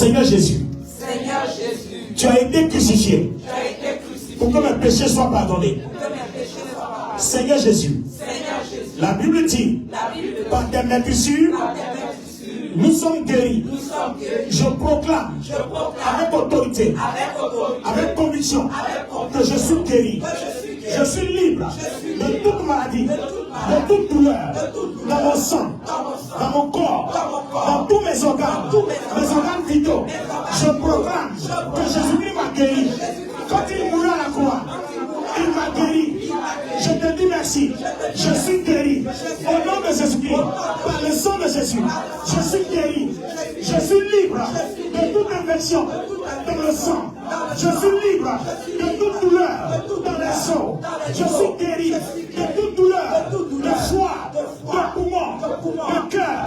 Seigneur Jésus, Seigneur Jésus, tu as été crucifié pour que mes péchés soient pardonnés. Seigneur Jésus, la Bible dit, par tes meurtrissures, nous sommes guéris. Je proclame avec autorité, avec conviction, que je suis guéri. Je suis libre de toute maladie, de toute douleur, dans mon sang, dans mon corps, dans tous mes organes vitaux. Je proclame que Jésus-Christ m'a guéri. Quand il mourut à la croix, il m'a guéri. Je te dis merci. Je suis guéri. Au nom de Jésus-Christ, par le sang de Jésus, je suis guéri. Je suis libre de toute infection dans le sang. Je suis libre de toute douleur dans les os. Je suis guéri de toute douleur, de foie, de poumon, de cœur,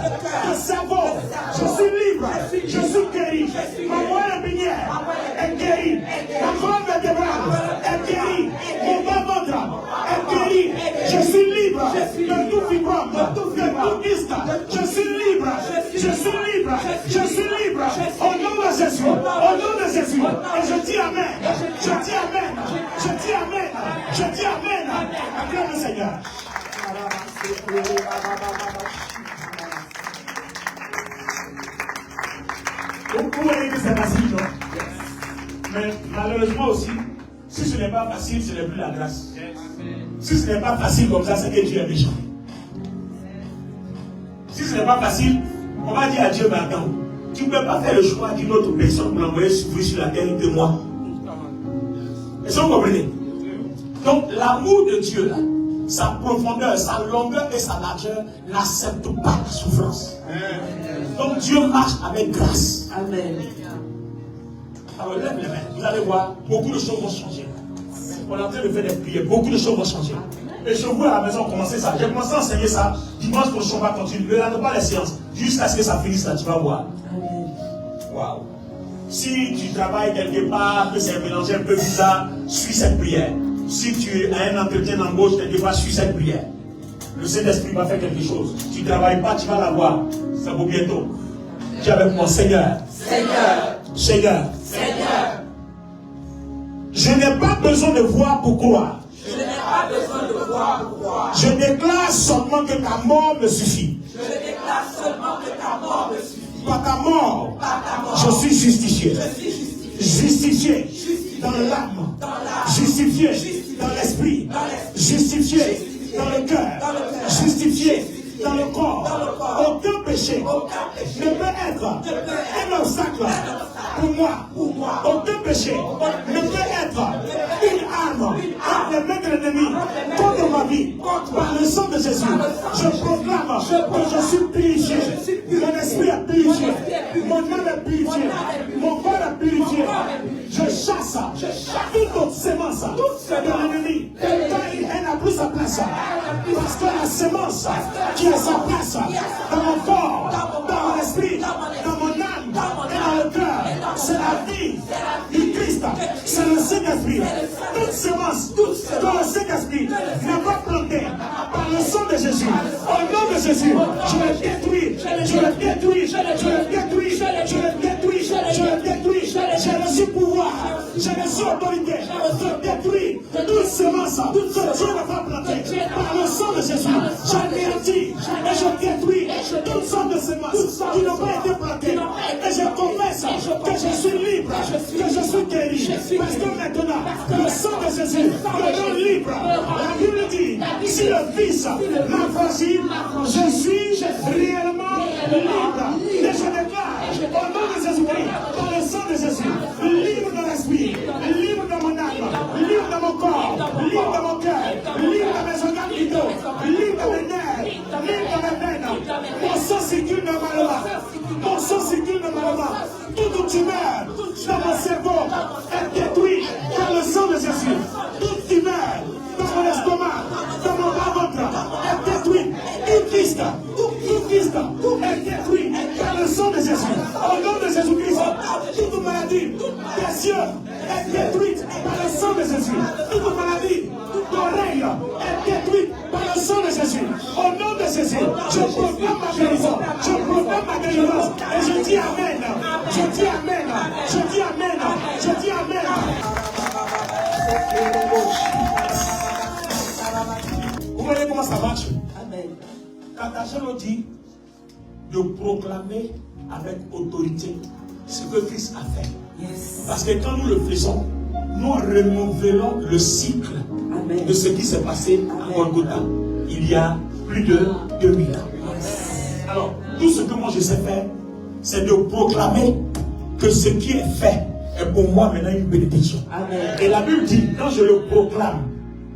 de cerveau. Je suis libre. Je suis guéri. Ma moelle épinière est guérie. Ma colonne vertébrale est guérie. Mon bas-ventre est guéri. Je suis libre de tout fibrome, de tout kyste. Je suis libre. Je suis libre. Je suis libre. Au nom de Jésus. Au nom de Jésus. Et je dis Amen. Je dis Amen. Je dis Amen. Je dis Amen. Acclame le Seigneur. Vous voyez que c'est facile, non? Mais malheureusement aussi, si ce n'est pas facile, ce n'est plus la grâce. Si ce n'est pas facile comme ça, c'est que Dieu est méchant. Si ce n'est pas facile, on va dire à Dieu, mais attends, tu ne peux pas faire le choix d'une autre personne pour l'envoyer souffrir sur la terre que moi. Est-ce que vous comprenez? Donc l'amour de Dieu, là, sa profondeur, sa longueur et sa largeur n'acceptent pas la souffrance. Donc Dieu marche avec grâce. Amen. Alors lève les mains, vous allez voir, beaucoup de choses vont changer. On est en train de faire des prières, beaucoup de choses vont changer. Et je vous à la maison commencer ça. J'ai commencé à enseigner ça. Dimanche prochain, on va continuer. Ne regarde pas les séances. Jusqu'à ce que ça finisse là, tu vas voir. Waouh. Si tu travailles quelque part, que c'est mélangé un peu bizarre, suis cette prière. Si tu as un entretien d'embauche, quelque part, suis cette prière. Le Saint-Esprit va faire quelque chose. Tu ne travailles pas, tu vas la voir. Ça vaut bientôt. Dis avec moi, Seigneur. Seigneur. Seigneur. Seigneur. Je n'ai pas besoin de voir pour croire. Je n'ai pas besoin de voir pour croire. Je déclare seulement que ta mort me suffit. Je déclare seulement que ta mort me suffit. Par ta mort, je suis justifié. Justifié dans l'âme. Justifié dans l'esprit. Justifié dans le cœur. Justifié dans le corps. Aucun péché ne peut être un obstacle pour moi. Aucun péché ne peut être une arme entre les mains de l'ennemi contre ma vie. Par le sang de Jésus, je proclame que je suis purifié. Mon esprit est purifié. Mon âme est purifiée. Mon corps est purifié. Je chasse toute autre sémence de l'ennemi. Quand il n'a plus sa place. Parce que la sémence qui a sa place dans mon corps, dans mon esprit, dans mon âme et dans le cœur, c'est la vie du Christ. C'est le Saint-Esprit. Toute sémence dans le Saint-Esprit n'est pas plantée par le sang de Jésus. Au nom de Jésus, je le détruis. Je le détruis. Je le détruis. Je le détruis. Je le détruis. J'ai reçu pouvoir. J'ai reçu autorité. Je détruis toute sémence que Dieu n'a pas plantée par le sang de Jésus. J'anéantis et je détruis toute sorte de sémences qui n'ont pas été plantées. Et je confesse que je suis libre, que je suis guéri. Parce que maintenant, le sang de Jésus me rend libre. La Bible dit, si le Fils m'a franchi, je suis réellement libre. Et je déclare, au nom de Jésus-Christ, par le sang de Jésus, libre dans l'esprit, libre dans mon âme, libre dans mon corps, libre dans mon cœur, libre dans mes organes vitaux, libre dans mes nerfs, libre dans mes veines. Mon sang circule normalement. Mon sang circule normalement. Toute tumeur dans mon cerveau est détruite par le sang de Jésus. Toute tumeur dans mon estomac, dans mon bas-ventre est détruite. Toute kyste est détruite par le sang de Jésus. Au nom de Jésus-Christ, toute maladie des yeux est détruite par le sang de Jésus. Toute maladie d'oreille est détruite par le sang de Jésus. Au nom de Jésus, je proclame ma guérison. Je proclame ma délivrance. Et je dis Amen. Je dis Amen. Je dis Amen. Je dis Amen. Vous voyez comment ça marche? Amen. Quand Tachel dit de proclamer avec autorité ce que Christ a fait. Yes. Parce que quand nous le faisons, nous renouvelons le cycle Amen. de ce qui s'est passé à Golgotha il y a plus de 2000 ans. Yes. Alors, tout ce que moi je sais faire, c'est de proclamer que ce qui est fait est pour moi maintenant une bénédiction. Amen. Et la Bible dit, quand je le proclame,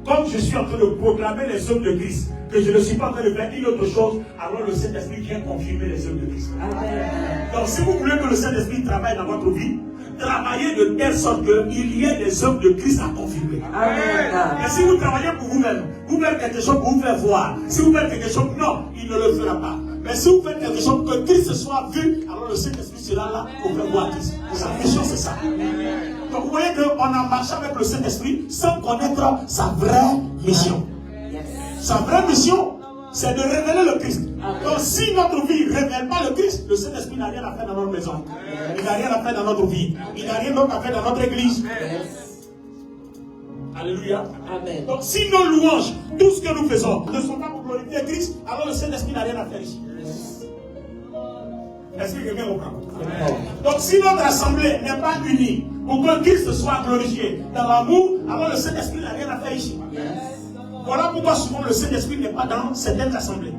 comme je suis en train de proclamer les œuvres de Christ, que je ne suis pas en train de faire une autre chose, alors le Saint-Esprit vient confirmer les œuvres de Christ. Amen. Donc si vous voulez que le Saint-Esprit travaille dans votre vie, travaillez de telle sorte qu'il y ait des œuvres de Christ à confirmer. Amen. Et si vous travaillez pour vous-même, vous faites quelque chose pour vous faire voir. Si vous faites quelque chose, non, il ne le fera pas. Mais si vous faites quelque chose que Christ soit vu, alors le Saint-Esprit sera là pour faire voir Christ. Sa mission, c'est ça. Donc vous voyez qu'on a marché avec le Saint-Esprit sans connaître sa vraie mission. Sa vraie mission, c'est de révéler le Christ. Donc si notre vie ne révèle pas le Christ, le Saint-Esprit n'a rien à faire dans notre maison. Il n'a rien à faire dans notre vie. Il n'a rien d'autre à faire dans notre église. Alléluia. Amen. Donc si nos louanges, tout ce que nous faisons, ne sont pas pour glorifier Christ, alors le Saint-Esprit n'a rien à faire ici. Est-ce que quelqu'un comprend? Donc si notre assemblée n'est pas unie pour que Christ soit glorifié dans l'amour, alors le Saint-Esprit n'a rien à faire ici. Voilà pourquoi souvent le Saint-Esprit n'est pas dans certaines assemblées.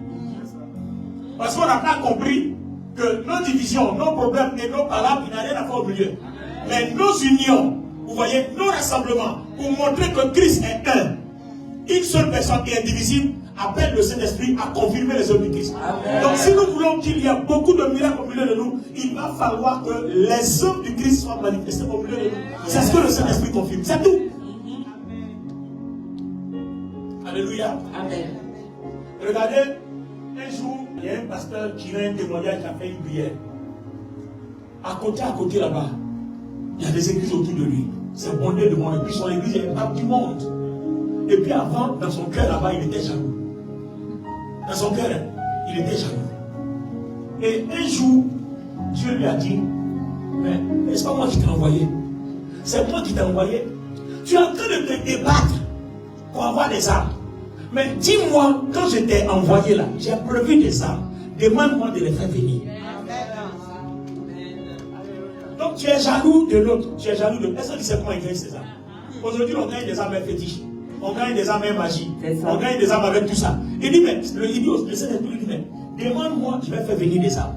Parce qu'on n'a pas compris que nos divisions, nos problèmes et nos palabres, il n'y a rien à faire au milieu. Mais nos unions, vous voyez, nos rassemblements, pour montrer que Christ est un, une seule personne qui est indivisible, appelle le Saint-Esprit à confirmer les œuvres de Christ. Amen. Donc si nous voulons qu'il y ait beaucoup de miracles au milieu de nous, il va falloir que les œuvres du Christ soient manifestées au milieu de nous. C'est ce que le Saint-Esprit confirme. C'est tout. Alléluia. Amen. Regardez, un jour, il y a un pasteur qui a un témoignage qui a fait une prière. À côté là-bas, il y a des églises autour de lui. C'est bondé de monde. Et puis son église est pas du monde. Et puis avant, dans son cœur là-bas, il était jaloux. Dans son cœur, il était jaloux. Et un jour, Dieu lui a dit, mais n'est-ce pas moi qui t'ai envoyé? C'est moi qui t'ai envoyé. Tu es en train de te débattre pour avoir des armes. Mais dis-moi, quand je t'ai envoyé là, j'ai prévu des armes. Demande-moi de les faire venir. Donc tu es jaloux de l'autre. Tu es jaloux de l'autre. Est-ce que tu sais comment il gagne ces armes? Aujourd'hui, on gagne des armes avec fétiche. On gagne des armes avec magie. On gagne des armes avec tout ça. Il dit, mais le idiot, le Saint-Esprit dit, mais demande-moi, je vais faire venir des armes.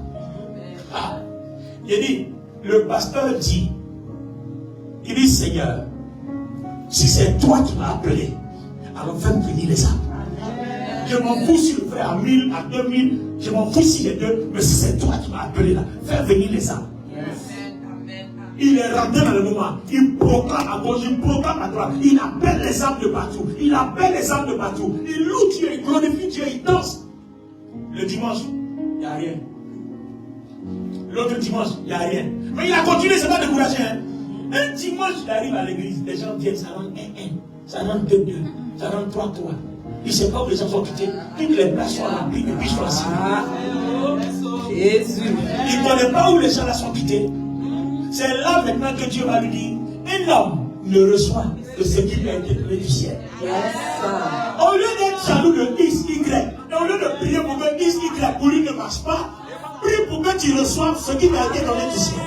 Ah. Il dit, le pasteur dit, il dit, Seigneur, si c'est toi qui m'as appelé, alors fais venir les armes. Je m'en fous si le frère à 1000, à 2000, je m'en fous si les deux, mais si c'est toi qui m'as appelé là, fais venir les armes. Il est rentré dans le moment, il proclame à gauche, il proclame à droite, il appelle les âmes de partout, il appelle les âmes de partout, il loue Dieu, il glorifie Dieu, il danse. Le dimanche, il n'y a rien. L'autre dimanche, il n'y a rien. Mais il a continué, c'est pas découragé. Hein? Un dimanche, il arrive à l'église, les gens viennent, ça rend 1-1, ça rend 2-2, ça rend 3-3. Il ne sait pas où les gens sont quittés, toutes les places sont remplies, depuis je pense. Jésus. Il ne connaît pas où les gens là sont quittés. C'est là maintenant que Dieu va lui dire, un homme ne reçoit que ce qui lui a été donné du ciel. Au lieu d'être jaloux de X, Y, et au lieu de prier pour que X, Y pour lui ne marche pas, prie pour que tu reçoives ce qui t'a été donné du ciel.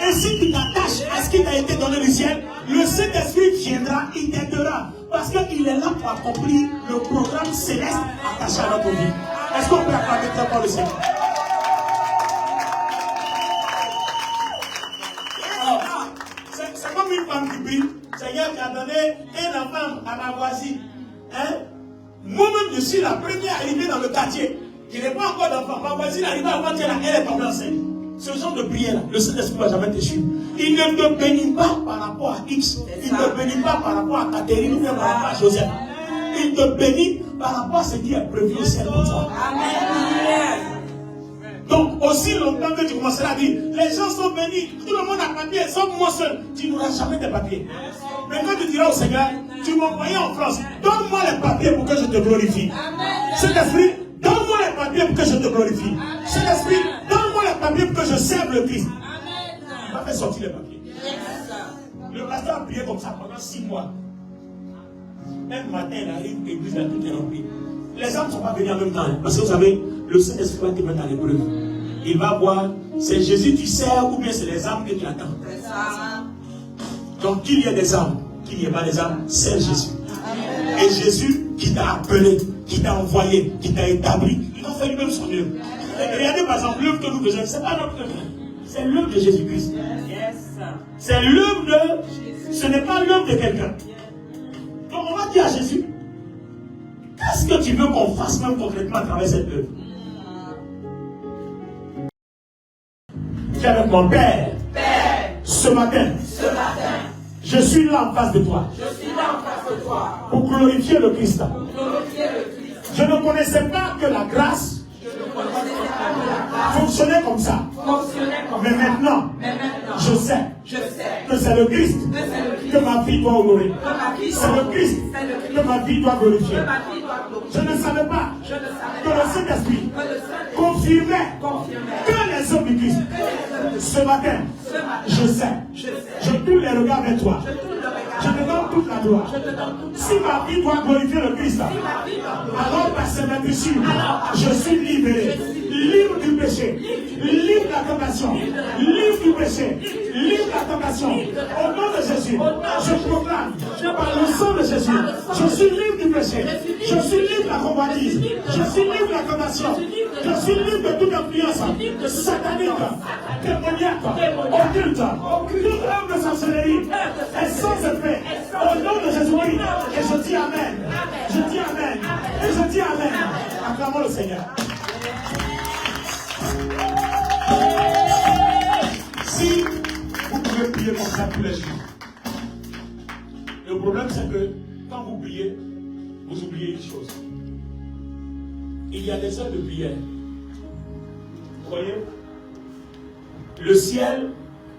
Et si tu t'attaches à ce qui t'a été donné du ciel, le Saint-Esprit viendra, il t'aidera. Parce qu'il est là pour accomplir le programme céleste attaché à notre vie. Est-ce qu'on peut acclamer très fort le Seigneur? C'est comme une femme qui prie. Seigneur, tu as donné un enfant à ma voisine. Hein? Moi-même, je suis la première arrivée dans le quartier. Je n'ai pas encore d'enfant. Ma voisine arrive à voir elle est tombée enceinte. Ce genre de prière-là, le Saint-Esprit ne va jamais te suivre. Il ne te bénit pas par rapport à X. Il ne te bénit pas par rapport à Catherine ou bien par rapport à Joseph. Il te bénit par rapport à ce qui est prévu au ciel pour toi. Amen. Donc, aussi longtemps que tu commenceras à dire, les gens sont bénis, tout le monde a papier, sauf moi seul, tu n'auras jamais de papier. Mais quand tu diras au Seigneur, tu m'as envoyé en France, donne-moi les papiers pour que je te glorifie. Cet esprit, donne-moi les papiers pour que je te glorifie. Cet esprit, donne-moi les ma Bible que je serve le Christ. Il va faire sortir les papiers. Le pasteur a prié comme ça pendant 6 mois. Un matin, il arrive, l'église a tout est remplie. Les âmes ne sont pas venues en même temps. Hein, parce que vous savez, le Saint-Esprit va te mettre dans l'épreuve. Il va voir, c'est Jésus qui sert ou bien c'est les âmes que tu attends. Donc qu'il y ait des âmes, qu'il n'y ait pas des âmes, c'est Jésus. Et Jésus qui t'a appelé, qui t'a envoyé, qui t'a établi, il va faire lui-même son œuvre. Regardez par exemple l'œuvre que nous faisons, c'est pas notre œuvre, c'est l'œuvre de Jésus-Christ. C'est l'œuvre de, ce n'est pas l'œuvre de quelqu'un. Donc on va dire à Jésus, qu'est-ce que tu veux qu'on fasse même concrètement à travers cette œuvre? Dis avec mon Père, ce matin, je suis là en face de toi. Pour glorifier le Christ. Je ne connaissais pas que la grâce fonctionnait comme ça. Mais maintenant, je sais que c'est le Christ que ma vie doit honorer. C'est le Christ que ma vie doit glorifier. Je ne savais pas que le Saint-Esprit confirmait que les hommes du Christ. Ce matin, je sais. Je tourne les regards vers toi. Je te donne toute la gloire. Si ma vie doit glorifier le Christ, alors par ses blessures, je suis libéré. Libre du péché. Libre de la tentation. Libre du péché. Libre de la tentation. Au nom de Jésus, je proclame par le sang de Jésus, je suis libre du péché. Je suis libre de la convoitise. Je suis libre de la tentation. Je suis libre de toute influence satanique, démoniaque, occulte, toute œuvre de sorcellerie est sans effet. Au nom de Jésus-Christ. Et je dis Amen. Je dis Amen. Et je dis Amen. Acclamons le Seigneur. Si vous pouvez prier comme ça tous les jours, le problème c'est que quand vous priez, vous oubliez une chose. Il y a des heures de prière. Vous voyez? Le ciel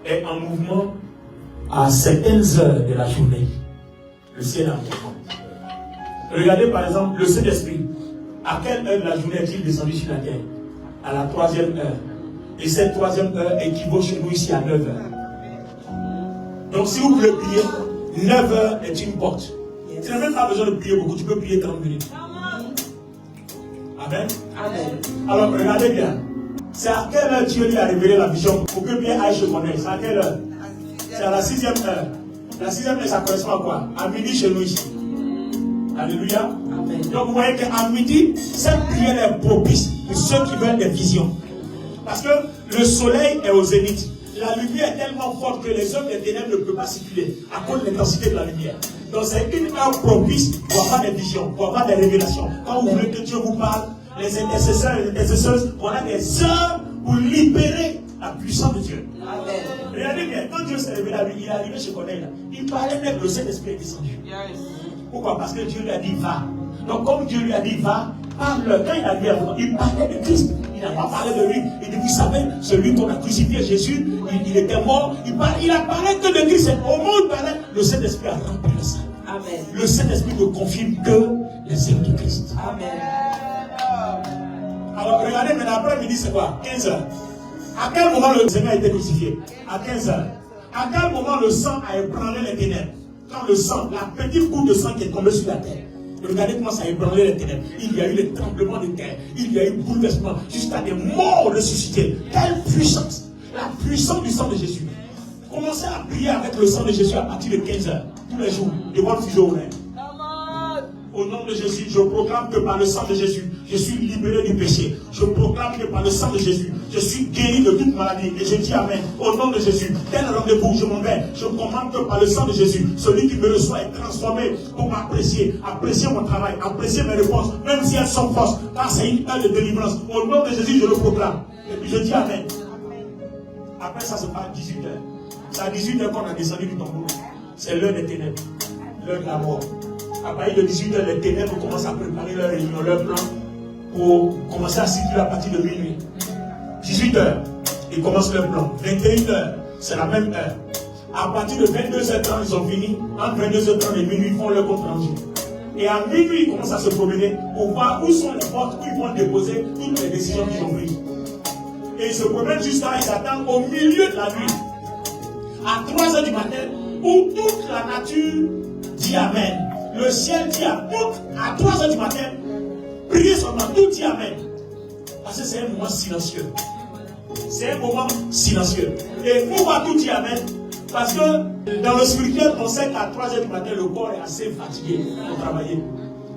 est en mouvement à certaines heures de la journée. Le ciel est en mouvement. Regardez par exemple le Saint-Esprit. À quelle heure de la journée est-il descendu sur la terre? À la 3e heure. Et cette 3e heure équivaut chez nous ici à 9 heures. Donc si vous voulez prier, 9 heures est une porte. Tu n'as même pas besoin de prier beaucoup, tu peux prier 30 minutes. Amen. Alors regardez bien. C'est à quelle heure Dieu lui a révélé la vision pour que Pierre aille chez Corneille? C'est à quelle heure? C'est à la 6e heure. La 6e heure, ça correspond à quoi? À midi chez nous ici. Alléluia. Amen. Donc vous voyez qu'à midi, cette prière est propice pour ceux qui veulent des visions. Parce que le soleil est au zénith. La lumière est tellement forte que les hommes des ténèbres ne peuvent pas circuler à cause de l'intensité de la lumière. Donc c'est une heure propice pour avoir des visions, pour avoir des révélations. Quand vous voulez que Dieu vous parle, les intercesseurs et les intercesseuses, on a des heures pour libérer la puissance de Dieu. Amen. Regardez bien, quand Dieu s'est révélé à lui, il est arrivé chez Corneille, il parlait même le Saint-Esprit est descendu. Pourquoi? Parce que Dieu lui a dit va. Donc comme Dieu lui a dit va, parle. Quand il a dit il parlait de Christ. Il n'a pas parlé de lui. Il dit, vous savez, celui qu'on a crucifié, Jésus, il était mort. Il a parlé que de Christ. Au moment où il parlait, le Saint-Esprit a rempli le sang. Amen. Le Saint-Esprit ne confirme que les œuvres de Christ. Amen. Alors regardez, mais l'après-midi, c'est quoi? 15 heures. À quel moment le Seigneur a été crucifié? À 15 heures. À quel moment le sang a ébranlé les ténèbres? Quand le sang, la petite goutte de sang qui est tombée sur la terre. Regardez comment ça a ébranlé les ténèbres. Il y a eu des tremblements de terre. Il y a eu bouleversement jusqu'à des morts ressuscités. Quelle puissance! La puissance du sang de Jésus. Commencez à prier avec le sang de Jésus à partir de 15 heures. Tous les jours. Devant le fuseau horaire. Au nom de Jésus, je proclame que par le sang de Jésus, je suis libéré du péché. Je proclame que par le sang de Jésus, je suis guéri de toute maladie. Et je dis Amen. Au nom de Jésus, tel rendez-vous, je m'en vais. Je commande que par le sang de Jésus, celui qui me reçoit est transformé pour m'apprécier, apprécier mon travail, apprécier mes réponses, même si elles sont fausses, car c'est une heure de délivrance. Au nom de Jésus, je le proclame. Et puis je dis Amen. Après ça, c'est pas 18 heures. C'est à 18 heures qu'on a descendu du tambour. C'est l'heure des ténèbres, l'heure de la mort. À partir de 18 heures, les ténèbres commencent à préparer leur réunion, leur plan pour commencer à circuler à partir de minuit. 18 heures, ils commencent leur plan. 21 heures, c'est la même heure. À partir de 22h30, ils ont fini. Entre 22h30 et minuit, ils font leur compte rendu. Et à minuit, ils commencent à se promener pour voir où sont les portes où ils vont déposer toutes les décisions qu'ils ont prises. Et ils se promènent juste là, ils attendent au milieu de la nuit, à 3 heures du matin, où toute la nature dit Amen. Le ciel dit à 3 heures du matin, priez seulement, tout dit Amen. Parce que c'est un moment silencieux. C'est un moment silencieux. Et pourquoi tout dit Amen? Parce que dans le spirituel, on sait qu'à 3 heures du matin, le corps est assez fatigué pour travailler.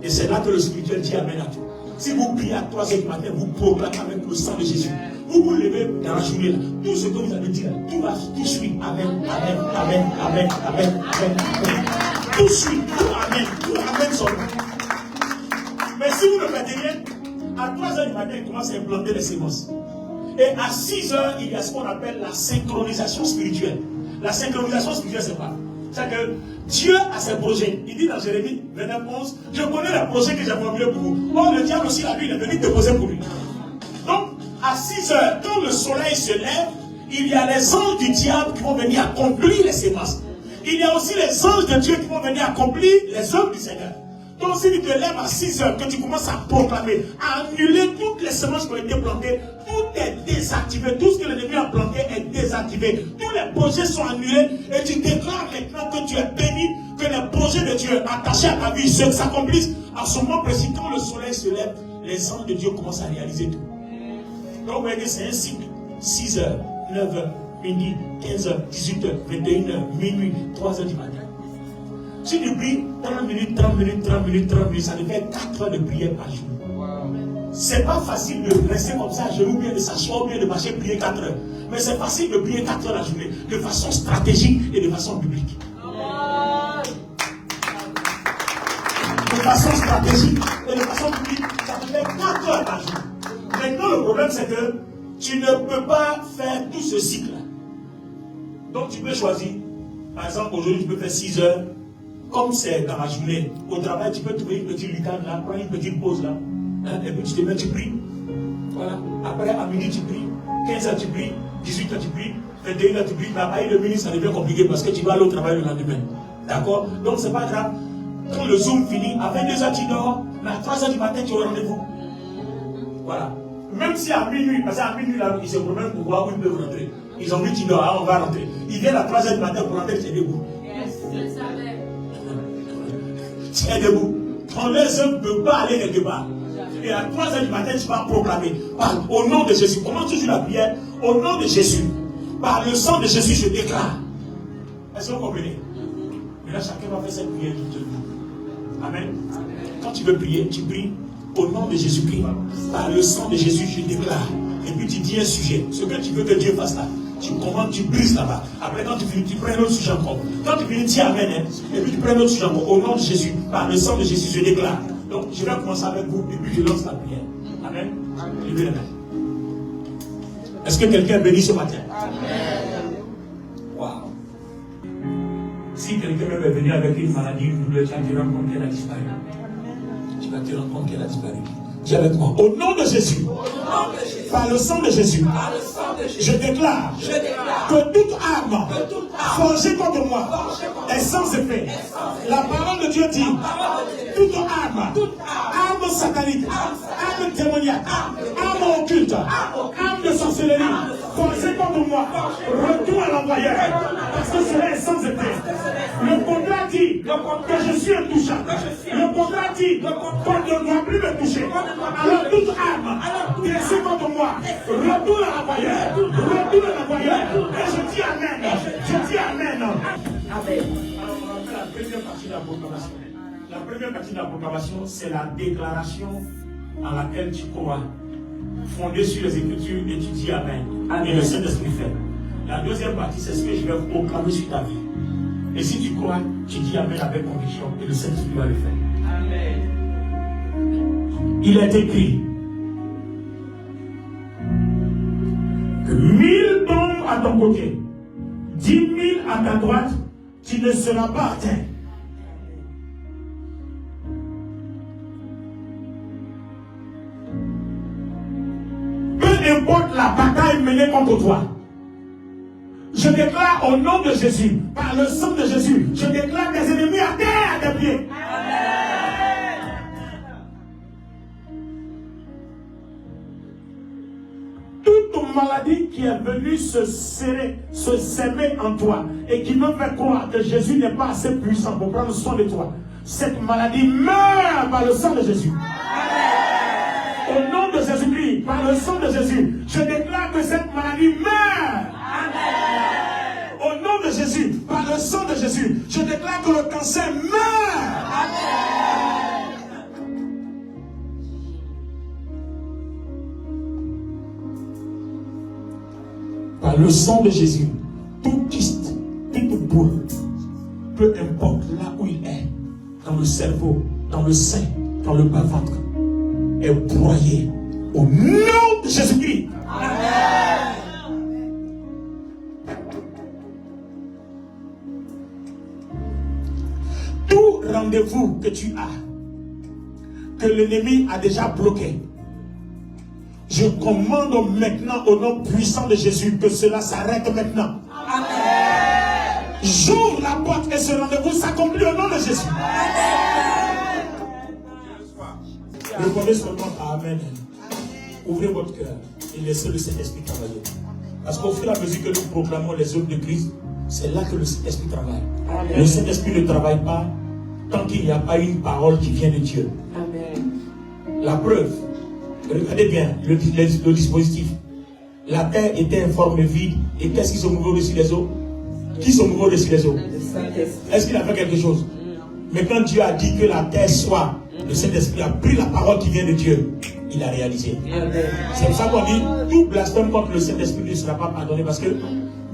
Et c'est là que le spirituel dit Amen à tout. Si vous priez à 3 heures du matin, vous proclamez avec le sang de Jésus. Vous vous levez dans la journée, là, tout ce que vous avez dit, là, tout suit. Amen, Amen, Amen, Amen, Amen, Amen, Amen. Tout suit, tout Amen, tout Amen seulement. Mais si vous ne faites rien, à 3 heures du matin, il commence à implanter les sémences. Et à 6 heures, il y a ce qu'on appelle la synchronisation spirituelle. La synchronisation spirituelle, c'est quoi? C'est que Dieu a ses projets. Il dit dans Jérémie 29:11, je connais les projets que j'ai formulés pour vous. Or, le diable aussi, la vie, il est venu déposer pour lui. Donc, à 6 heures, quand le soleil se lève, il y a les anges du diable qui vont venir accomplir les sémences. Il y a aussi les anges de Dieu qui vont venir accomplir les œuvres du Seigneur. Donc, si tu te lèves à 6 heures, que tu commences à proclamer, à annuler toutes les semences qui ont été plantées, tout est désactivé. Tout ce que l'ennemi a planté est désactivé. Tous les projets sont annulés et tu déclares maintenant que tu es béni, que les projets de Dieu attachés à ta vie s'accomplissent. À ce moment précis, quand le soleil se lève, les anges de Dieu commencent à réaliser tout. Donc, vous voyez, c'est un cycle. 6 heures, 9 heures, midi, 15 heures, 18 heures, 21 heures, minuit, 3 heures du matin. Si tu pries 30 minutes, 30 minutes, 30 minutes, 30 minutes, ça te fait 4 heures de prière par jour. C'est pas facile de rester comme ça, je ou bien de s'asseoir, ou bien de marcher, prier 4 heures. Mais c'est facile de prier 4 heures la journée, de façon stratégique et de façon biblique. De façon stratégique et de façon biblique, ça te fait 4 heures par jour. Maintenant, le problème, c'est que tu ne peux pas faire tout ce cycle-là. Donc, tu peux choisir. Par exemple, aujourd'hui, tu peux faire 6 heures. Comme c'est dans la journée, au travail, tu peux trouver une petite lucarne là, prendre une petite pause là. Hein, et puis tu te mets, tu pries. Voilà. Après, à midi, tu pries. 15 heures, tu pries. 18 heures, tu pries. 21 heures, tu pries. Mais à partir de minuit, ça devient compliqué parce que tu vas aller au travail le lendemain. D'accord? Donc, c'est pas grave. Quand le Zoom finit, à 22 heures, tu dors. Mais à 3 heures du matin, tu as rendez-vous. Voilà. Même si à minuit, parce qu'à minuit, là, ils se promènent pour voir où ils peuvent rentrer. Ils ont vu tu dors, on va rentrer. Ils viennent à 3 heures du matin pour rentrer, tu es debout. Tu es debout. Ton les œuvres ne peuvent pas aller quelque part. Et à 3 heures du matin, tu vas proclamer. Au nom de Jésus. Comment tu joues la prière? Au nom de Jésus. Par le sang de Jésus, je déclare. Est-ce que vous comprenez? Mais là, chacun va faire cette prière tout le temps. Amen. Quand tu veux prier, tu pries au nom de Jésus-Christ. Par le sang de Jésus, je déclare. Et puis tu dis un sujet. Ce que tu veux que Dieu fasse là. Tu commandes, tu brises là-bas. Après, quand tu finis, tu prends un autre sujet encore. Quand tu finis, dis Amen. Hein? Et puis tu prends un autre sujet encore. Au nom de Jésus, par le sang de Jésus, je déclare. Donc, je vais commencer avec vous. Et puis je lance la prière. Amen. Levez les mains. Est-ce que quelqu'un est béni ce matin? Amen. Waouh. Si quelqu'un même est venu avec une maladie, tu vas te rendre compte qu'elle a disparu. Tu vas te rendre compte qu'elle a disparu. Dis avec moi. Au nom de Jésus. Par le sang de Jésus. Je déclare que toute arme forgée contre moi est sans effet. La parole de Dieu dit toute arme satanique, arme démoniaque, arme occulte, arme de sorcellerie forgée contre moi, retourne à l'envoyeur. Parce que cela est sans effet. Le contrat dit que je suis intouchable. Le contrat dit qu'on ne doit plus me toucher. Alors toute arme dressée contre moi, retourne à l'envoyeur. Retourne à l'envoyeur. Et je dis Amen. Je dis Amen. Amen. Alors on va faire la première partie de la proclamation. La première partie de la proclamation, c'est la déclaration en laquelle tu crois. Fondée sur les Écritures, et tu dis Amen. Et le Saint-Esprit fait. La deuxième partie, c'est ce que je vais proclamer sur ta vie. Et si tu crois, tu dis Amen avec conviction et le Saint-Esprit va le faire. Amen. Il est écrit que 1000 tombent à ton côté, 10 000 à ta droite, tu ne seras pas atteint. Peu importe la bataille menée contre toi, je déclare au nom de Jésus, par le sang de Jésus, je déclare tes ennemis à terre à tes pieds. Amen. Toute maladie qui est venue se s'aimer en toi et qui me fait croire que Jésus n'est pas assez puissant pour prendre soin de toi, cette maladie meurt par le sang de Jésus. Amen. Au nom de Jésus-Christ, par le sang de Jésus, je déclare que cette maladie meurt. Amen. Au nom de Jésus, par le sang de Jésus, je déclare que le cancer meurt. Amen. Par le sang de Jésus, tout kyste, toute boule, peu importe là où il est, dans le cerveau, dans le sein, dans le bas-ventre, est broyé au nom de Jésus-Christ. Amen. Tout rendez-vous que tu as, que l'ennemi a déjà bloqué, je commande maintenant au nom puissant de Jésus que cela s'arrête maintenant. Amen. J'ouvre la porte et ce rendez-vous s'accomplit au nom de Jésus. Amen. Répondez seulement à Amen. Ouvrez votre cœur et laissez le Saint-Esprit travailler. Parce qu'au fur et à mesure que nous proclamons les œuvres de Christ, c'est là que le Saint-Esprit travaille. Amen. Le Saint-Esprit ne travaille pas tant qu'il n'y a pas une parole qui vient de Dieu. Amen. La preuve. Regardez bien le dispositif. La terre était informe vide. Et qu'est-ce qui se mouvait au-dessus des eaux? Qui se mouvait au-dessus des eaux? Est-ce qu'il a fait quelque chose? Mais quand Dieu a dit que la terre soit, le Saint-Esprit a pris la parole qui vient de Dieu. Il a réalisé. C'est pour ça qu'on dit tout blasphème contre le Saint-Esprit ne sera pas pardonné. Parce que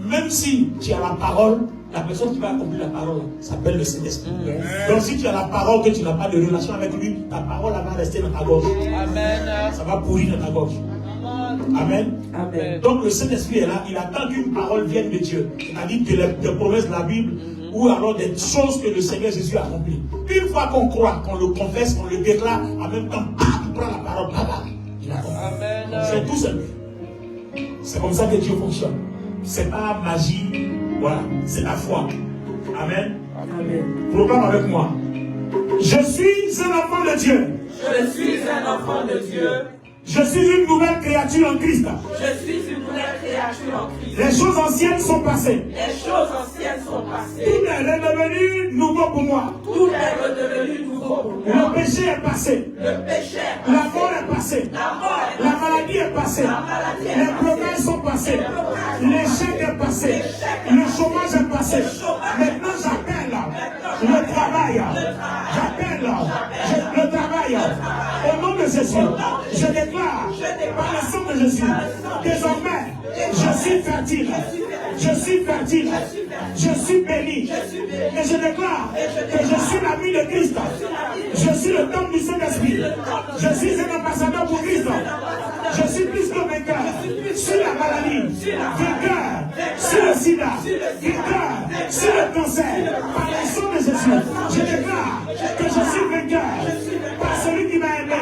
même si tu as la parole, la personne qui va accomplir la parole s'appelle le Saint-Esprit. Donc si tu as la parole, que tu n'as pas de relation avec lui, ta parole va rester dans ta gorge. Amen. Ça va pourrir dans ta gorge. Amen. Amen. Donc le Saint-Esprit est là, il attend qu'une parole vienne de Dieu. C'est-à-dire que les promesses de la Bible ou alors des choses que le Seigneur Jésus a accomplies. Une fois qu'on croit, qu'on le confesse, qu'on le déclare, en même temps, il prend la parole. Il a c'est tout simple. C'est comme ça que Dieu fonctionne. C'est pas magie. Voilà, c'est la foi. Amen. Amen. Proclame avec moi. Je suis un enfant de Dieu. Je suis un enfant de Dieu. Je suis une nouvelle créature en Christ. Je suis une nouvelle créature en Christ. Les choses anciennes sont passées. Les choses anciennes sont passées. Tout est redevenu nouveau pour moi. Tout est redevenu nouveau pour moi. Le péché est passé. Le péché est passé. La mort est passée. La mort est passée. La maladie est passée. La maladie est Les passée. problèmes sont passés. L'échec est passé. Le chômage est passé. Maintenant j'appelle le travail. J'appelle le travail. Au nom de Jésus, je déclare par le sang de Jésus, désormais, je suis fertile. Je suis fertile. Je suis béni. Et je déclare que je suis l'ami de Christ. Je suis le temple du Saint-Esprit. Je suis un ambassadeur pour Christ. Je suis plus que vainqueur sur la maladie, vainqueur sur le sida, vainqueur sur le cancer. Par le sang de Jésus, je déclare que je suis vainqueur par celui qui m'a aimé,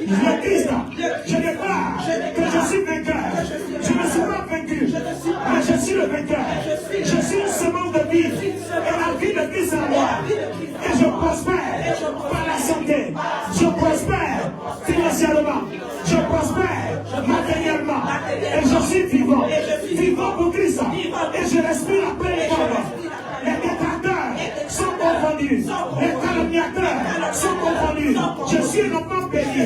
le Christ. Je déclare que je suis vainqueur. Je ne suis pas vaincu, mais je suis le vainqueur. Je suis une semence de vie et la vie de Christ en moi. Et je prospère par la santé. Je prospère financièrement. Je prospère matériellement. Et je suis vivant. Vivant pour Christ. Et je respire la pleine forme. Les détracteurs sont confondus. Les calomniateurs sont confondus. Je suis un enfant béni.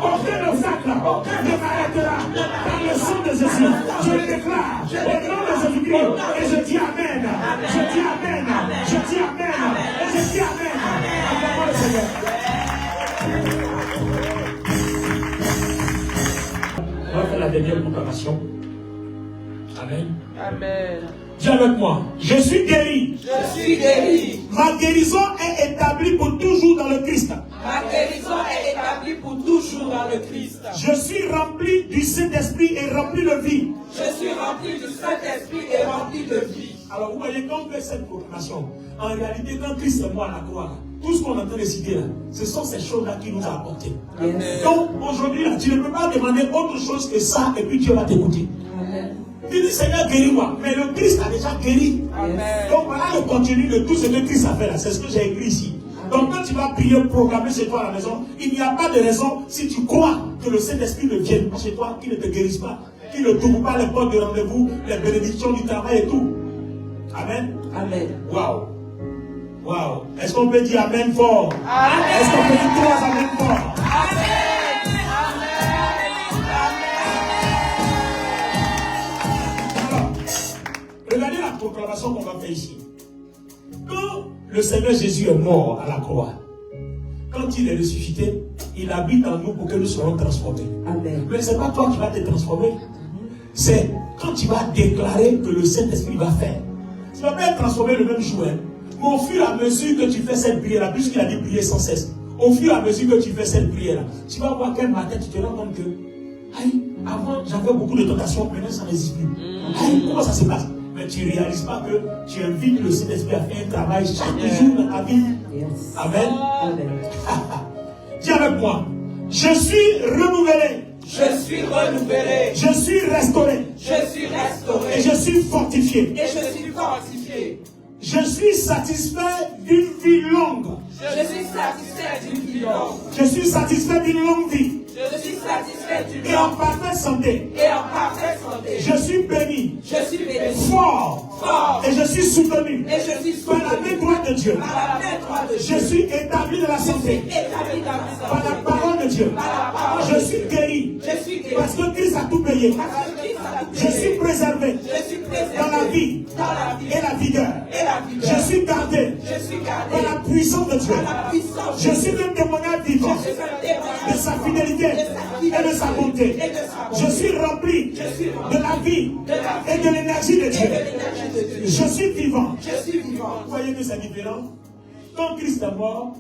Aucun obstacle ne m'arrêtera. Par le sang de Jésus, je le déclare au nom de Jésus-Christ. Et je dis Amen. Je dis Amen. Je dis Amen. Et je dis Amen. Acclamons le Seigneur. On va faire la dernière proclamation. Amen. Amen. Dis avec moi, je suis guéri. Je suis guéri. Ma guérison est établie pour toujours dans le Christ. Ma guérison est établie pour toujours dans le Christ. Je suis rempli du Saint-Esprit et rempli de vie. Je suis rempli du Saint-Esprit et rempli de vie. Alors vous voyez, quand on fait cette proclamation, en réalité, quand Christ est mort à la croix, tout ce qu'on est en train de citer là, ce sont ces choses-là qu'il nous a apportées. Donc aujourd'hui, tu ne peux pas demander autre chose que ça et puis Dieu va t'écouter. Tu dis Seigneur, guéris-moi. Mais le Christ a déjà guéri. Amen. Donc voilà le contenu de tout ce que Christ a fait là. C'est ce que j'ai écrit ici. Donc quand tu vas prier, proclamer chez toi à la maison, il n'y a pas de raison, si tu crois que le Saint-Esprit ne vienne pas chez toi, qu'il ne te guérisse pas. qui ne t'ouvre pas les portes de rendez-vous, les bénédictions du travail et tout. Amen. Amen. Waouh. Waouh. Est-ce qu'on peut dire Amen fort? Amen. Est-ce qu'on peut dire 3 Amen fort? Amen. Alors, regardez la proclamation qu'on va faire ici. Quand le Seigneur Jésus est mort à la croix, quand il est ressuscité, il habite en nous pour que nous soyons transformés. Amen. Mais ce n'est pas toi qui vas te transformer. C'est quand tu vas déclarer que le Saint-Esprit va faire. Tu ne vas pas être transformé le même jour. Mais au fur et à mesure que tu fais cette prière-là, puisqu'il a dit prier sans cesse, au fur et à mesure que tu fais cette prière-là, tu vas voir quel matin tu te rends compte que, aïe, avant j'avais beaucoup de tentations, maintenant ça n'existe plus. Aïe, comment ça se passe? Mais tu ne réalises pas que tu invites le Saint-Esprit à faire un travail chaque jour dans ta vie. Yes. Amen. Amen. Dis avec moi, je suis renouvelé. Je suis renouvelé. Je suis restauré. Je suis restauré. Et je suis fortifié. Et je suis fortifié. Je suis satisfait d'une vie longue. Je suis satisfait d'une vie longue. Je suis satisfait d'une longue vie. Je suis satisfait d'une Et en longue parfaite santé. et en parfaite santé. Je suis béni. Je suis béni. Fort. Et je suis soutenu. Et je suis Par la main droite de Dieu. par la main droite de Dieu. Je suis établi dans la santé. Établi dans la Par la santé. parole de Dieu. Par la parole Je de suis Dieu. guéri. Je suis guéri. Parce que Christ a tout payé. Parce que Christ a tout Je suis payé. préservé. Je suis préservé Dans la vie. dans la vie Et la vigueur. et la vigueur. Je suis gardé. Je suis gardé Par la puissance de Dieu. par la puissance. Je suis un témoignage vivant Je suis un témoignage de sa fidélité et de sa bonté. et de sa bonté. Je suis rempli Je suis rempli de la vie de la et de l'énergie de et Dieu. de l'énergie de Dieu. Je suis vivant. Je suis vivant. Vous voyez que c'est différent. Quand Christ est mort,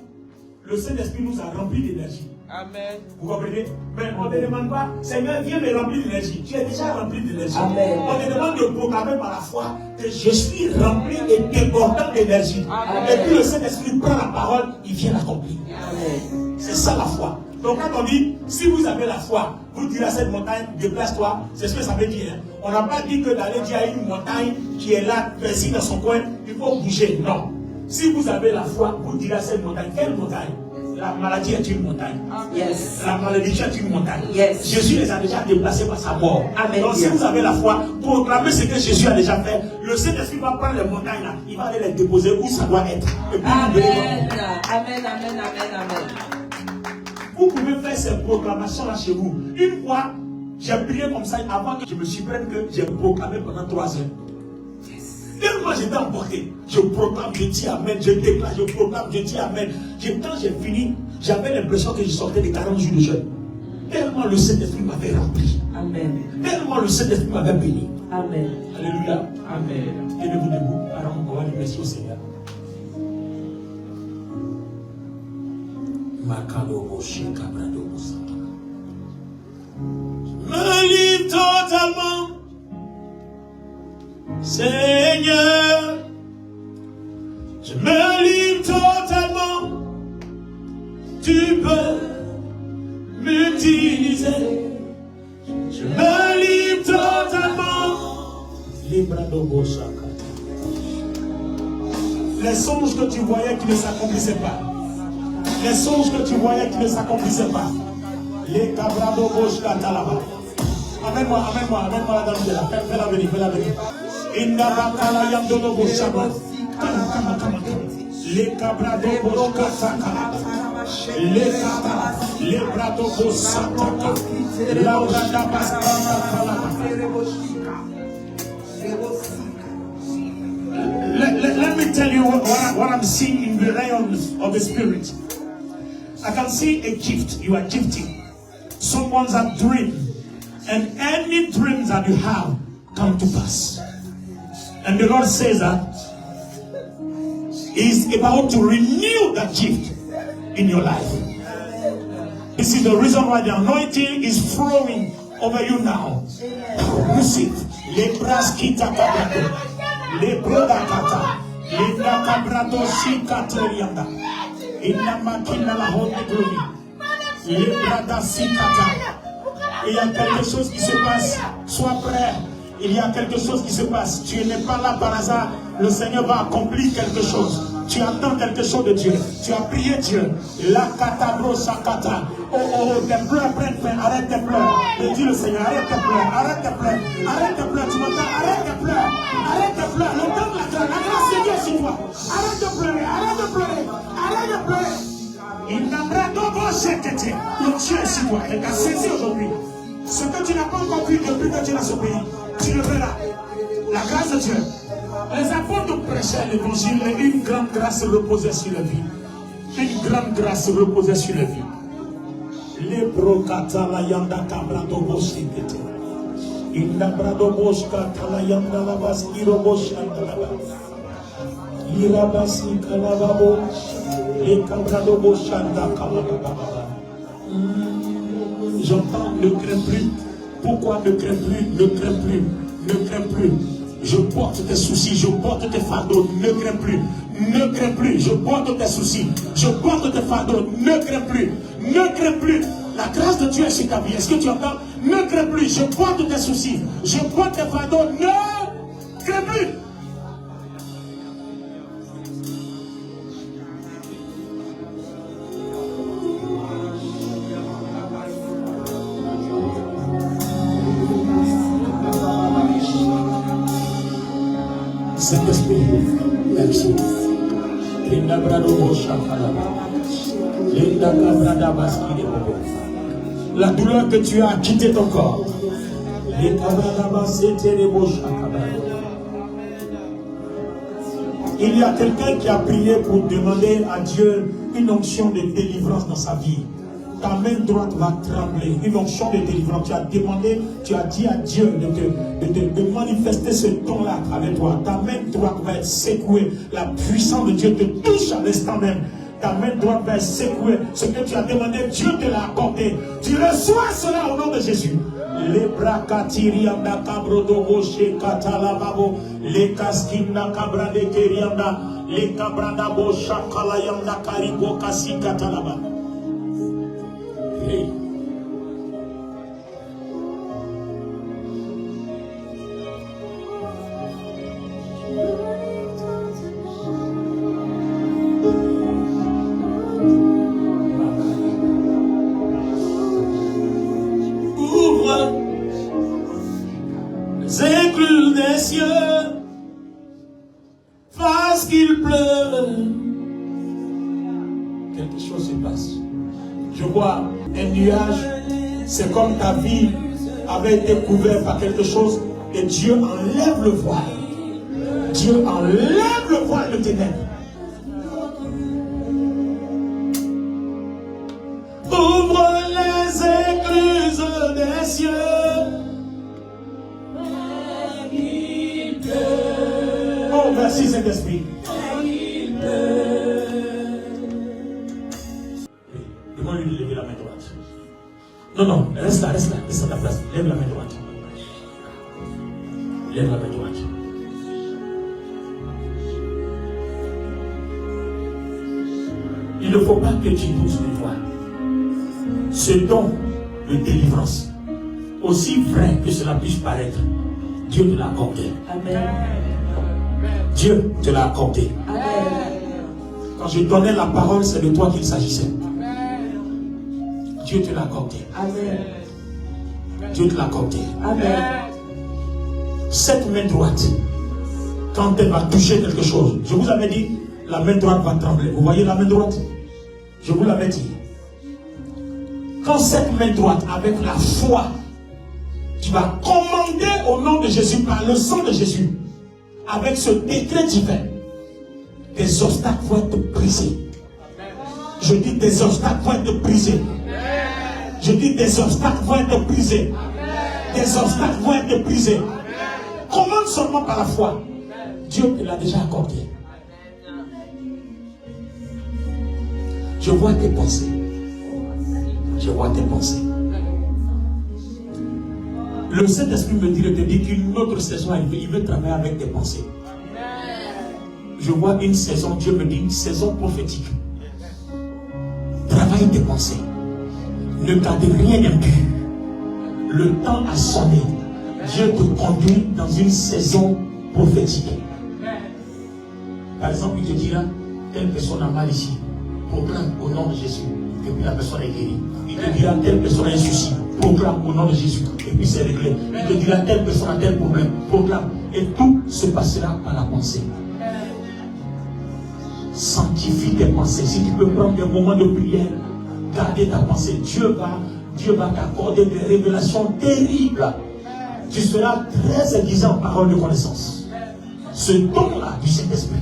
le Saint-Esprit nous a rempli d'énergie. Amen. Vous comprenez? Mais on ne demande pas, Seigneur, viens me remplir d'énergie. Tu es déjà rempli d'énergie. Amen. On te demande de proclamer par la foi que je suis rempli et débordant d'énergie. Amen. Et puis le Saint-Esprit prend la parole, il vient l'accomplir. Amen. C'est ça la foi. Donc quand on dit, si vous avez la foi, vous direz à cette montagne, déplace-toi, c'est ce que ça veut dire. On n'a pas dit que d'aller dire à une montagne qui est là, persiste dans son coin, il faut bouger. Non. Si vous avez la foi, vous direz à cette montagne, quelle montagne? La maladie est une montagne. Yes. La malédiction est une montagne. Yes. Jésus les a déjà déplacés par sa mort. Amen. Donc si vous avez la foi, proclamez ce que Jésus a déjà fait. Le Saint-Esprit va prendre les montagnes là, il va aller les déposer où ça doit être. Et puis vous verrez. Amen. Amen. Amen. Amen. Amen. Vous pouvez faire ces proclamations là chez vous. Une fois, j'ai prié comme ça avant que je me surprenne que j'ai proclamé pendant 3 heures. Tellement j'étais emporté. Je proclame, je dis Amen, je déclare, je proclame, je dis Amen. Quand j'ai fini, j'avais l'impression que je sortais de 40 jours de jeûne. Tellement le Saint-Esprit m'avait rempli. Amen. Tellement le Saint-Esprit m'avait béni. Amen. Alléluia. Amen. Tenez-vous debout. Alors on va dire merci au Seigneur. Me livre totalement, Seigneur. Je me livre totalement. Tu peux m'utiliser. Je me livre totalement. Les songes que tu voyais qui ne s'accomplissaient pas. Les songes que tu voyais qui ne s'accomplissaient pas. Les cabrado bosh katalaba. Amène-moi la dame de là. Fais-la venir, fais-la venir. Inda bakala yamdono boshaba. Les cabrado bosh katakala. Les kata, les brado bosh sataka. La brada baskala. Let me tell you what I'm seeing in the realm of the spirit. I can see a gift. You are gifting. Someone's a dream. And any dreams that you have come to pass. And the Lord says that He's about to renew that gift in your life. This is the reason why the anointing is flowing over you now. Receive. Lebraskita kabrato. Lebrodakata. Lebrakabrato shikaterianda. Inna makina la honte glory. Lebradasikata. Il y a quelque chose qui se passe. Sois prêt. Il y a quelque chose qui se passe. Tu n'es pas là par hasard. Le Seigneur va accomplir quelque chose. Tu attends quelque chose de Dieu. Tu as prié Dieu. La katabro sakata. Oh, oh, oh, tes pleurs prennent fin. Arrête tes pleurs. Mais dis le Seigneur, arrête tes pleurs. Arrête tes pleurs. Arrête tes pleurs. Tu m'entends? Arrête tes pleurs. Arrête tes pleurs. Le temps de la grâce de Dieu sur toi. Arrête de pleurer. Arrête de pleurer. Arrête de pleurer. Il n'a pas de Dieu. Le Dieu est sur toi. Il t'a saisi aujourd'hui. Ce que tu n'as pas encore vu depuis que tu es dans ce pays, tu le verras. La grâce de Dieu. Les apôtres prêchaient l'évangile et une grande grâce reposait sur la vie. Une grande grâce reposait sur la vie. Les brocata la yanda cabrado bosikete. Inda brado boska la yanda la bas irobos andalaba. Irabasi kalababo. Les cabrado boshanda kalababa. J'entends, ne crains plus. Pourquoi ne crains plus? Ne crains plus. Ne crains plus. Je porte tes soucis, je porte tes fardeaux, ne crains plus. Ne crains plus. Je porte tes soucis, je porte tes fardeaux, ne crains plus. Ne crains plus. La grâce de Dieu est sur ta vie. Est-ce que tu entends? Ne crains plus. Je porte tes soucis, je porte tes fardeaux, ne crains plus. Saint-Esprit, merci. La douleur que tu as a quitté ton corps. Il y a quelqu'un qui a prié pour demander à Dieu une onction de délivrance dans sa vie. Ta main droite va trembler, une onction de délivrance. Tu as demandé, tu as dit à Dieu de manifester ce don-là avec toi. Ta main droite va être secouée. La puissance de Dieu te touche à l'instant même. Ta main droite va être secouée. Ce que tu as demandé, Dieu te l'a accordé. Tu reçois cela au nom de Jésus. Les bras katirianda kabrodo gauche katalababo, les kaskinda kabrade kerianda, les kabranda bo shakalayanda karibo kasi katalaba. Hey. Ouvre les écluses des cieux, fasse qu'il pleuve. Quelque chose se passe. Je vois un nuage, c'est comme ta vie avait été couverte par quelque chose et Dieu enlève le voile. Dieu enlève le voile de ténèbres. Ouvre les écluses des cieux. Oh, merci Saint-Esprit. Demande-lui de lever la main droite. Non, non, reste là, reste à ta place. Lève la main droite. Lève la main droite. Il ne faut pas que tu doutes de toi. Ce don de délivrance, aussi vrai que cela puisse paraître, Dieu te l'a accordé. Amen. Dieu te l'a accordé. Amen. Quand je donnais la parole, c'est de toi qu'il s'agissait. Dieu te l'a accordé. Amen. Dieu te l'a accordé. Amen. Cette main droite, quand elle va toucher quelque chose, je vous avais dit, la main droite va trembler. Vous voyez la main droite? Je vous l'avais dit. Quand cette main droite, avec la foi, tu vas commander au nom de Jésus, par le sang de Jésus, avec ce décret divin, des obstacles vont être brisés. Je dis des obstacles vont être brisés. Je dis des obstacles vont être brisés. Des obstacles vont être brisés. Commande seulement par la foi. Dieu te l'a déjà accordé. Je vois tes pensées. Je vois tes pensées. Le Saint-Esprit me dit de te dire qu'une autre saison est venue. Il veut travailler avec tes pensées. Je vois une saison, Dieu me dit, une saison prophétique. Travaille tes pensées. Ne garde rien impur. Le temps a sonné. Dieu te conduit dans une saison prophétique. Par exemple, il te dira, telle personne a mal ici. Proclame au nom de Jésus. Et puis la personne est guérie. Il te dira telle personne a un souci. Proclame au nom de Jésus. Et puis c'est réglé. Il te dira telle personne a tel problème. Proclame. Et tout se passera par la pensée. Sanctifie tes pensées. Si tu peux prendre des moments de prière, garder ta pensée. Dieu va t'accorder des révélations terribles. Tu seras très aiguisé en parole de connaissance. Ce don-là du Saint-Esprit,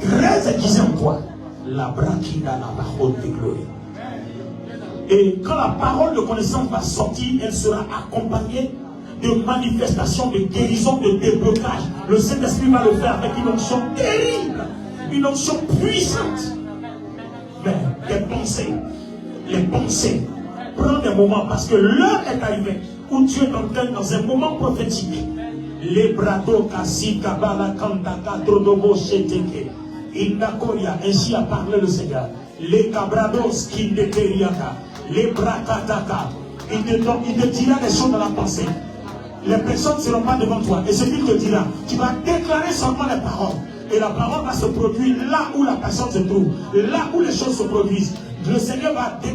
très aiguisé en toi, la braquida, la parole de gloire. Et quand la parole de connaissance va sortir, elle sera accompagnée de manifestations de guérison, de déblocage. Le Saint-Esprit va le faire avec une onction terrible, une onction puissante. Mais les pensées, prends des moments parce que l'heure est arrivée où Dieu t'entraîne dans un moment prophétique. Les brado kasi kabala kandaka drodobo sheteke. Indakoria, ainsi a parlé le Seigneur. Les cabrados qui ne teriaka. Les brakataka. Il te dira des choses dans la pensée. Les personnes ne seront pas devant toi. Et ce qu'il te dira, tu vas déclarer seulement les paroles. Et la parole va se produire là où la personne se trouve. Là où les choses se produisent. Le Seigneur va dire,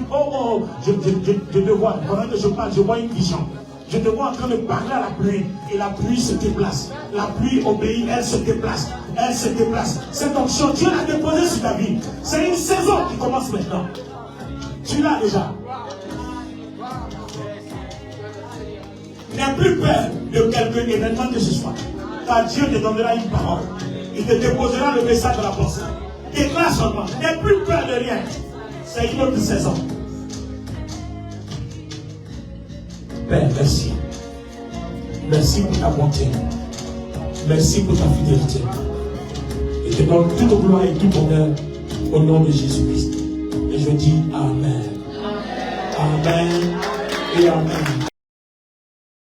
je te vois, pendant que je parle, je vois une vision. Je te vois en train de parler à la pluie. Et la pluie se déplace. La pluie obéit, elle se déplace. Elle se déplace. Cette onction, Dieu l'a déposée sur ta vie. C'est une saison qui commence maintenant. Tu l'as déjà. N'aie plus peur de quelque événement que ce soit. Car Dieu te donnera une parole. Il te déposera le message de la pensée. Déclare seulement. N'aie plus peur de rien. C'est une autre saison. Père, merci. Merci pour ta bonté. Merci pour ta fidélité. Et je te donne toute gloire et tout honneur au nom de Jésus-Christ. Et je dis Amen. Amen et Amen.